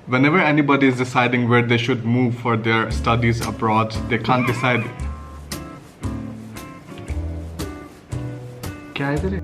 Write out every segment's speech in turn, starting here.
Whenever anybody is deciding where they should move for their studies abroad, they can't decide. क्या इधर है?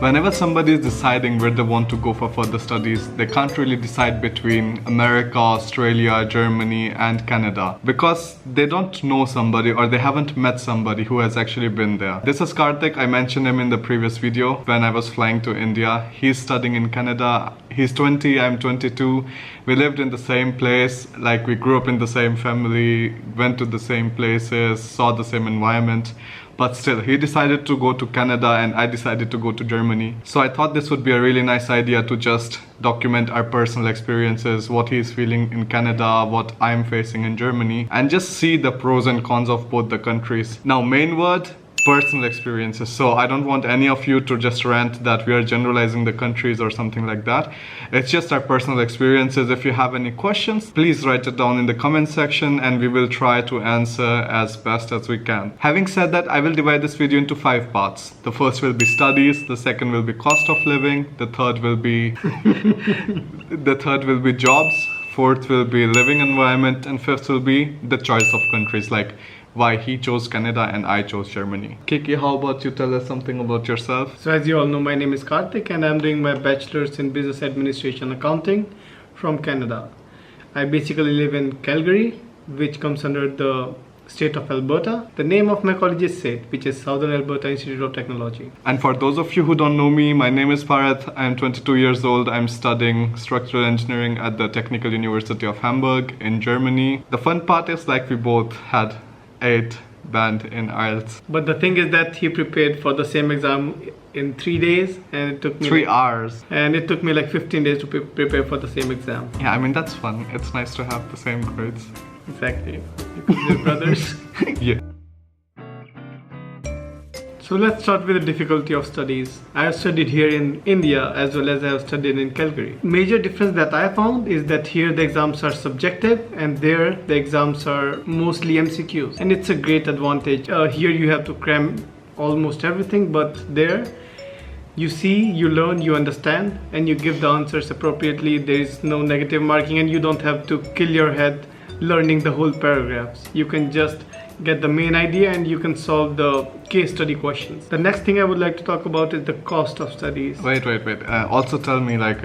Whenever somebody is deciding where they want to go for further studies, they can't really decide between America, Australia, Germany and Canada because they don't know somebody or they haven't met somebody who has actually been there. This is Karthik. I mentioned him in the previous video when I was flying to India. He's studying in Canada. He's 20, I'm 22. We lived in the same place, like we grew up in the same family, went to the same places, saw the same environment. But still, he decided to go to Canada and I decided to go to Germany. So I thought this would be a really nice idea to just document our personal experiences, what he's feeling in Canada, what I'm facing in Germany, and just see the pros and cons of both the countries. Now, main word, personal experiences. So I don't want any of you to just rant that we are generalizing the countries or something like that. It's just our personal experiences. If you have any questions, please write it down in the comment section and we will try to answer as best as we can. Having said that, I will divide this video into 5 parts. The first will be studies, the second will be cost of living, the third will be jobs, fourth will be living environment, and fifth will be the choice of countries, like why he chose Canada and I chose Germany. Kiki, how about you tell us something about yourself? So as you all know, my name is Karthik and I'm doing my bachelor's in business administration accounting from Canada. I basically live in Calgary, which comes under the state of Alberta. The name of my college is SAIT, which is Southern Alberta Institute of Technology. And for those of you who don't know me, my name is Parath. I'm 22 years old. I'm studying structural engineering at the Technical University of Hamburg in Germany. The fun part is like we both had 8 band in IELTS. But the thing is that he prepared for the same exam in 3 days and it took me 3 hours. And it took me like 15 days to prepare for the same exam. Yeah, I mean that's fun. It's nice to have the same grades. Exactly. Because we're brothers. Yeah. So let's start with the difficulty of studies. I have studied here in India as well as I have studied in Calgary. Major difference that I found is that here the exams are subjective and there the exams are mostly MCQs. And it's a great advantage. Here you have to cram almost everything, but there you see, you learn, you understand, and you give the answers appropriately. There is no negative marking and you don't have to kill your head learning the whole paragraphs. You can just get the main idea and you can solve the case study questions. The next thing I would like to talk about is the cost of studies. Wait. Also tell me, like,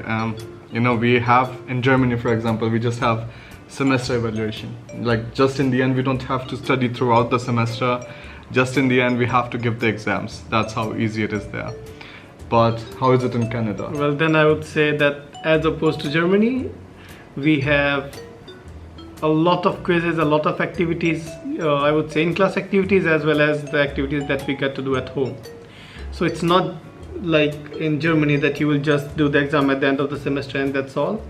you know, we have in Germany, for example, we just have semester evaluation. Like, just in the end, we don't have to study throughout the semester. Just in the end, we have to give the exams. That's how easy it is there. But how is it in Canada? Well, then I would say that as opposed to Germany, we have a lot of quizzes, a lot of activities, I would say in-class activities as well as the activities that we get to do at home. So it's not like in Germany that you will just do the exam at the end of the semester and that's all.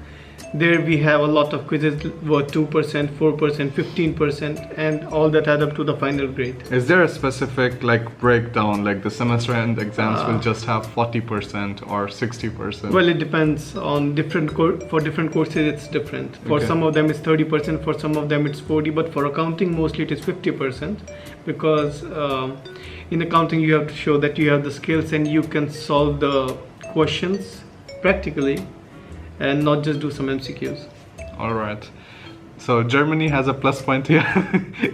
There we have a lot of quizzes worth 2%, 4%, 15% and all that add up to the final grade. Is there a specific like breakdown, like the semester end exams will just have 40% or 60%? Well, it depends on for different courses it's different. For some of them it's 30%, for some of them it's 40%, but for accounting mostly it is 50% because in accounting you have to show that you have the skills and you can solve the questions practically and not just do some MCQs. All right. So Germany has a plus point here.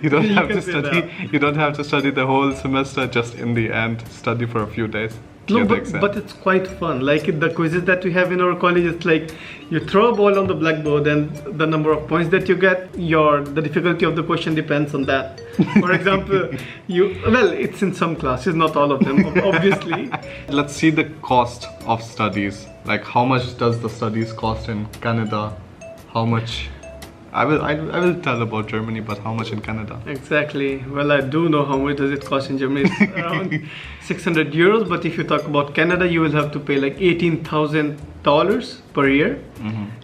You don't have to study. You don't have to study the whole semester. Just in the end, study for a few days. No, but it's quite fun. Like the quizzes that we have in our college, it's like you throw a ball on the blackboard and the number of points that you get, the difficulty of the question depends on that. For example, it's in some classes, not all of them, obviously. Let's see the cost of studies. Like how much does the studies cost in Canada? How much? I will tell about Germany, but how much in Canada? Exactly. Well, I do know how much does it cost in Germany. It's around 600 euros. But if you talk about Canada, you will have to pay like $18,000 per year,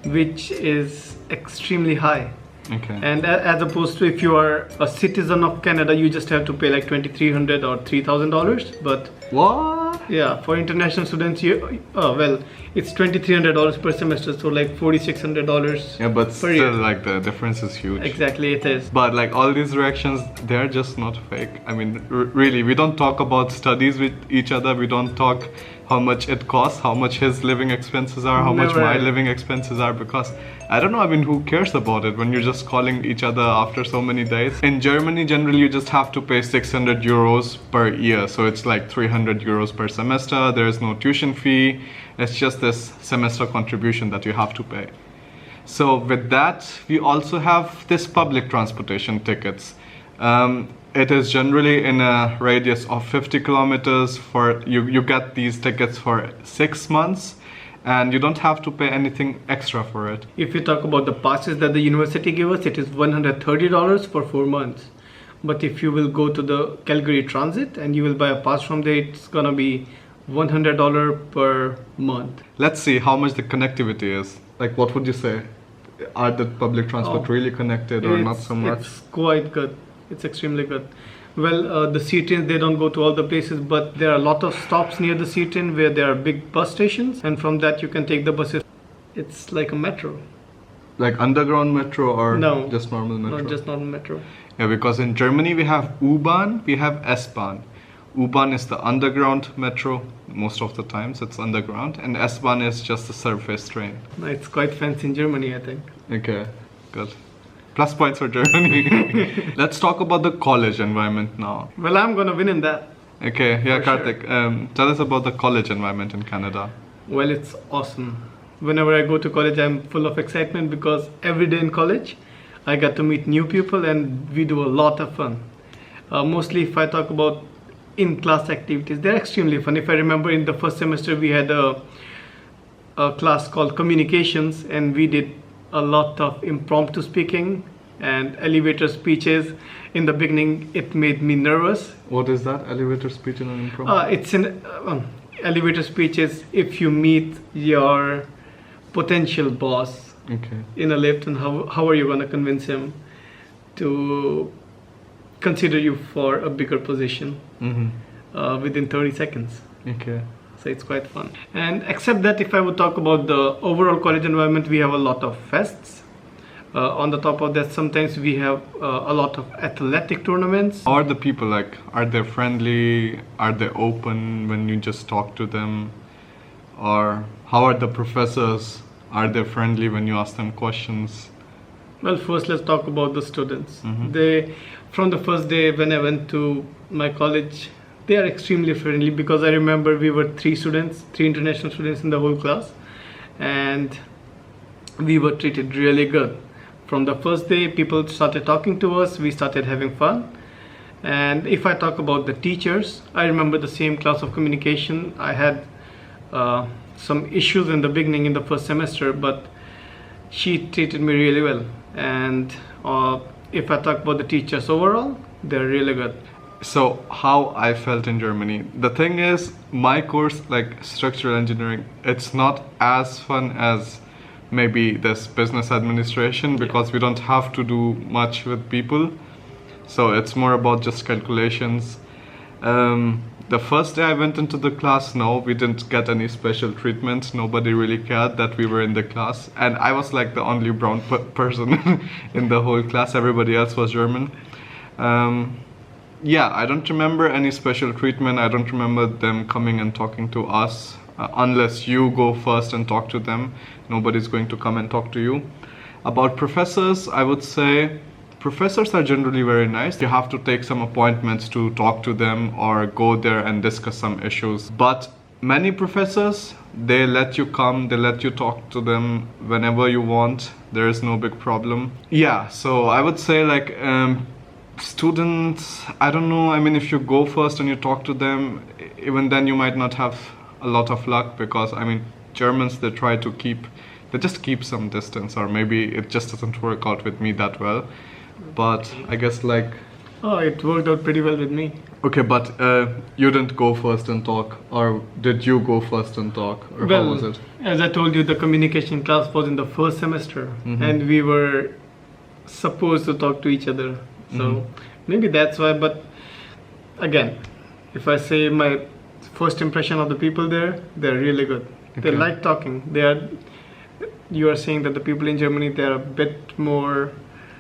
which is extremely high. Okay. And as opposed to if you are a citizen of Canada, you just have to pay like $2,300 or $3,000. But what? Yeah, for international students, it's $2,300 per semester, so like $4,600. Yeah, but per still, year. Like the difference is huge. Exactly, it is. But like all these reactions, they're just not fake. I mean, really, we don't talk about studies with each other. We don't talk how much it costs, how much his living expenses are, how much Never. my living expenses are, because I don't know, I mean, who cares about it when you're just calling each other after so many days? In Germany, generally, you just have to pay 600 euros per year. So it's like 300 euros per semester. There is no tuition fee. It's just this semester contribution that you have to pay. So with that, we also have this public transportation tickets. It is generally in a radius of 50 kilometers for you get these tickets for 6 months, and you don't have to pay anything extra for it. If you talk about the passes that the university gave us, it is $130 for 4 months. But if you will go to the Calgary Transit and you will buy a pass from there, it's gonna be $100 per month. Let's see how much the connectivity is. Like, what would you say? Are the public transport really connected or not so much? It's quite good. It's extremely good. Well, the C trains, they don't go to all the places, but there are a lot of stops near the C train where there are big bus stations, and from that you can take the buses. It's like a metro. Like underground metro or No, just normal metro? not just normal metro. Yeah, because in Germany we have U-Bahn, we have S-Bahn. U-Bahn is the underground metro, most of the times it's underground, and S-Bahn is just a surface train. It's quite fancy in Germany, I think. Okay, good. Plus points for Germany. Let's talk about the college environment now. Well, I'm gonna win in that. Okay, yeah, For sure. Karthik, tell us about the college environment in Canada. Well, it's awesome. Whenever I go to college, I'm full of excitement because every day in college, I get to meet new people and we do a lot of fun. Mostly if I talk about in-class activities, they're extremely fun. If I remember in the first semester, we had a class called communications, and we did a lot of impromptu speaking and elevator speeches. In the beginning, it made me nervous. What is that? Elevator speech in an impromptu? It's an elevator speeches if you meet your potential boss Okay. in a lift, and how are you going to convince him to consider you for a bigger position within 30 seconds. Okay. So it's quite fun. And except that, if I would talk about the overall college environment, we have a lot of fests. On the top of that, sometimes we have a lot of athletic tournaments. How are the people like? Are they friendly? Are they open when you just talk to them? Or how are the professors? Are they friendly when you ask them questions? Well, first let's talk about the students. They, from the first day when I went to my college, they are extremely friendly, because I remember we were 3 international students in the whole class, and we were treated really good. From the first day, people started talking to us, we started having fun. And if I talk about the teachers, I remember the same class of communication. I had some issues in the beginning in the first semester, but she treated me really well. And if I talk about the teachers overall, they're really good. So how I felt in Germany. The thing is, my course, like structural engineering, it's not as fun as maybe this business administration, because we don't have to do much with people. So it's more about just calculations. The first day I went into the class, no, we didn't get any special treatment. Nobody really cared that we were in the class. And I was like the only brown person in the whole class. Everybody else was German. Yeah, I don't remember any special treatment. I don't remember them coming and talking to us. Unless you go first and talk to them, nobody's going to come and talk to you. About professors, I would say professors are generally very nice. You have to take some appointments to talk to them or go there and discuss some issues. But many professors, they let you come, they let you talk to them whenever you want. There is no big problem. Yeah, so I would say like students, I don't know, I mean, if you go first and you talk to them, even then you might not have a lot of luck, because I mean, Germans, they just keep some distance, or maybe it just doesn't work out with me that well. But I guess like... Oh, it worked out pretty well with me. Okay, but you didn't go first and talk, or did you go first and talk, or Well, how was it? as I told you, the communication class was in the first semester, and we were supposed to talk to each other. So maybe that's why. But again, if I say my first impression of the people there, they're really good. They Okay. like talking. You are saying that the people in Germany, they're a bit more...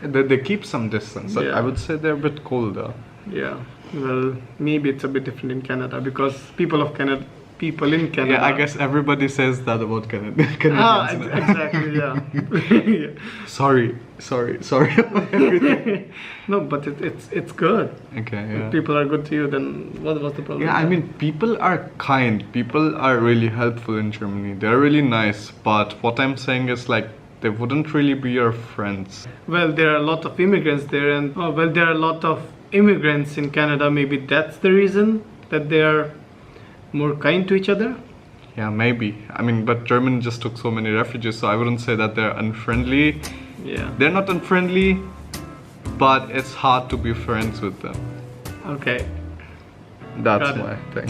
They keep some distance. Yeah. I would say they're a bit colder. Yeah, well, maybe it's a bit different in Canada, because people people in Canada. Yeah, I guess everybody says that about Canadians. Exactly, yeah. Yeah. Sorry. Everything. No, but it's good. Okay, yeah. If people are good to you, then what's the problem? Yeah, I mean, people are kind. People are really helpful in Germany. They're really nice. But what I'm saying is like, they wouldn't really be your friends. Well, there are a lot of immigrants there, and there are a lot of immigrants in Canada. Maybe that's the reason that they are more kind to each other. Yeah, maybe. I mean, but Germany just took so many refugees, so I wouldn't say that they're unfriendly. Yeah. They're not unfriendly, but it's hard to be friends with them. Okay. That's Got it. my thing.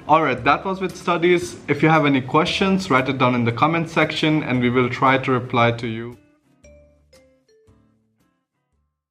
Alright, that was with studies. If you have any questions, write it down in the comment section and we will try to reply to you.